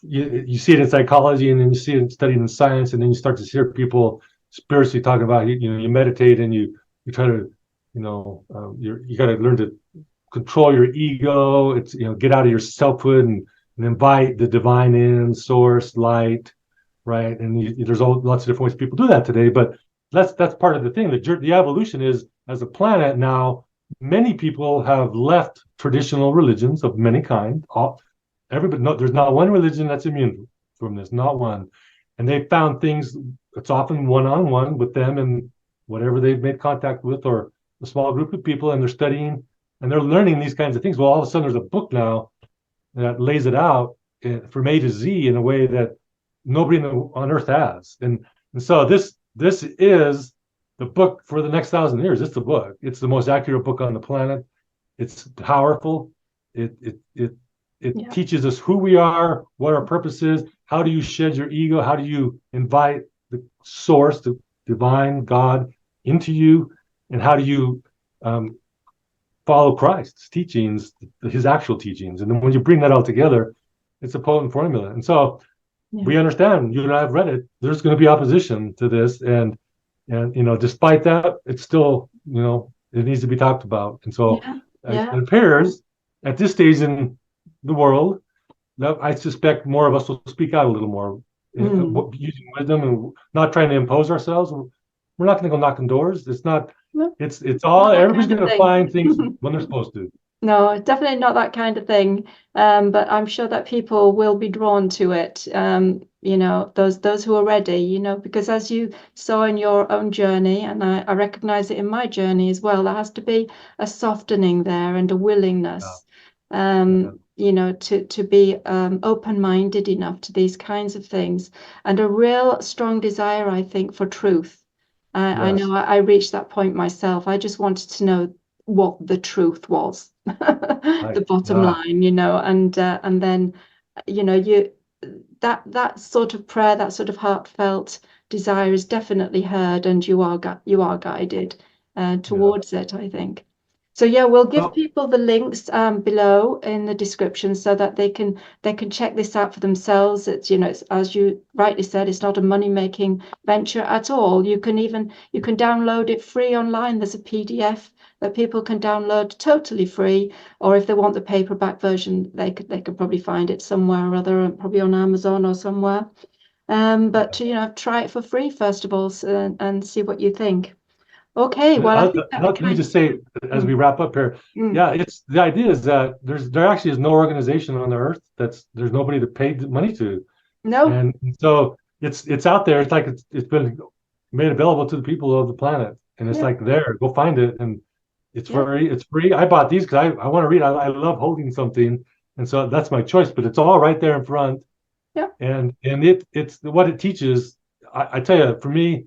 you see it in psychology, and then you see it studied in science, and then you start to hear people spiritually talking about, you know, you meditate and you try to, you know, you got to learn to control your ego. It's, you know, get out of your selfhood and invite the divine in, source, light, right? And there's lots of different ways people do that today, but that's part of the thing. The evolution is, as a planet now, many people have left traditional religions of many kind. There's not one religion that's immune from this, not one. And they found things. It's often one-on-one with them and whatever they've made contact with, or a small group of people, and they're studying and they're learning these kinds of things. Well, all of a sudden there's a book now that lays it out from A to Z in a way that nobody on earth has. And so this is the book for the next 1,000 years. It's the book. It's the most accurate book on the planet. It's powerful. It teaches us who we are, what our purpose is. How do you shed your ego? How do you invite the source, the divine God, into you? And how do you follow Christ's teachings, his actual teachings? And then when you bring that all together, it's a potent formula. And so we understand, you and I have read it, there's going to be opposition to this. And you know, despite that, it's still, you know, it needs to be talked about. And so it appears at this stage in the world, I suspect more of us will speak out a little more, using wisdom and not trying to impose ourselves. We're not going to go knocking doors. It's not. It's all. Everybody's going to find things when they're supposed to. No, definitely not that kind of thing. But I'm sure that people will be drawn to it. Those who are ready, because as you saw in your own journey, and I recognize it in my journey as well, there has to be a softening there and a Yeah, willingness, yeah, to be open-minded enough to these kinds of things, and a real strong desire, I think, for truth. I yes, know I reached that point myself. I just wanted to know what the truth was, right, the bottom yeah, line, and then, you that sort of prayer, that sort of heartfelt desire is definitely heard, and you are guided yeah. towards it, I think. So yeah, we'll give Well, people the links below in the description so that they can check this out for themselves. It's as you rightly said, it's not a money-making venture at all. You can download it free online. There's a PDF that people can download totally free, or if they want the paperback version, they could probably find it somewhere or other, probably on Amazon or somewhere. But try it for free first of all, and see what you think. Okay, well, I think that let me kind just say as we mm, wrap up here, mm. yeah, it's the idea is that there actually is no organization on the earth there's nobody to pay the money to, No, and so it's out there. It's like it's been made available to the people of the planet, and it's yeah, like there, go find it, and it's yeah, free. It's free. I bought these because I want to read. I love holding something, and so that's my choice. But it's all right there in front, yeah. and it's what it teaches. I tell you, for me,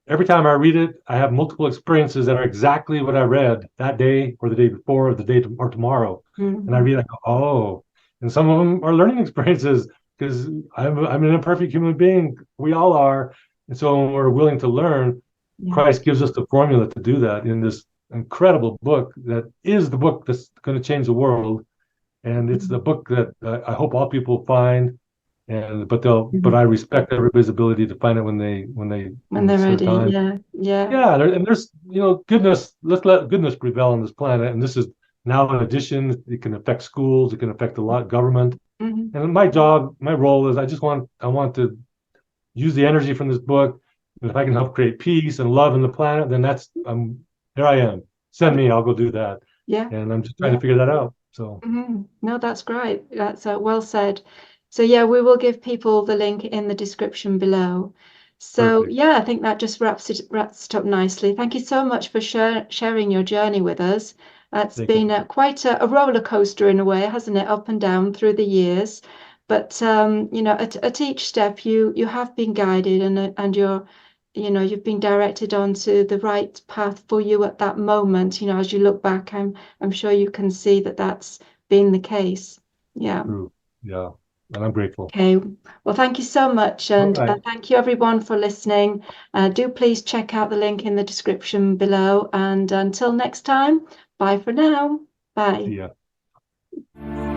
every time I read it, I have multiple experiences that are exactly what I read that day or the day before or the day or tomorrow. And I Mhm. read, I go, oh, and some of them are learning experiences because I'm an imperfect human being. We all are. And so when we're willing to learn, Yeah. Christ gives us the formula to do that in this incredible book that is the book that's going to change the world. And it's the Mhm. book that I hope all people find, and but Mhm. I respect everybody's ability to find it When when they're it's their ready, time. yeah, yeah. Yeah, and there's goodness. Let's let goodness prevail on this planet. And this is now an addition. It can affect schools. It can affect a lot government. Mhm. And my role is I want to use the energy from this book. And if I can help create peace and love in the planet, then here I am. Send me. I'll go do that. Yeah, And I'm just trying to yeah. figure that out. So No, that's great. That's well said. So yeah, we will give people the link in the description below. So perfect. yeah, I think that just wraps it up nicely. Thank you so much for sharing your journey with us. It's Thank you. been quite a roller coaster in a way, hasn't it? Up and down through the years. But at each step, you have been guided, and you've been directed onto the right path for you at that moment. As you look back, I'm sure you can see that that's been the case. Yeah. True. Yeah. And I'm grateful. Okay. Well, thank you so much. All And right. thank you everyone for listening. Do please check out the link in the description below. And until next time, bye for now. Bye. See ya.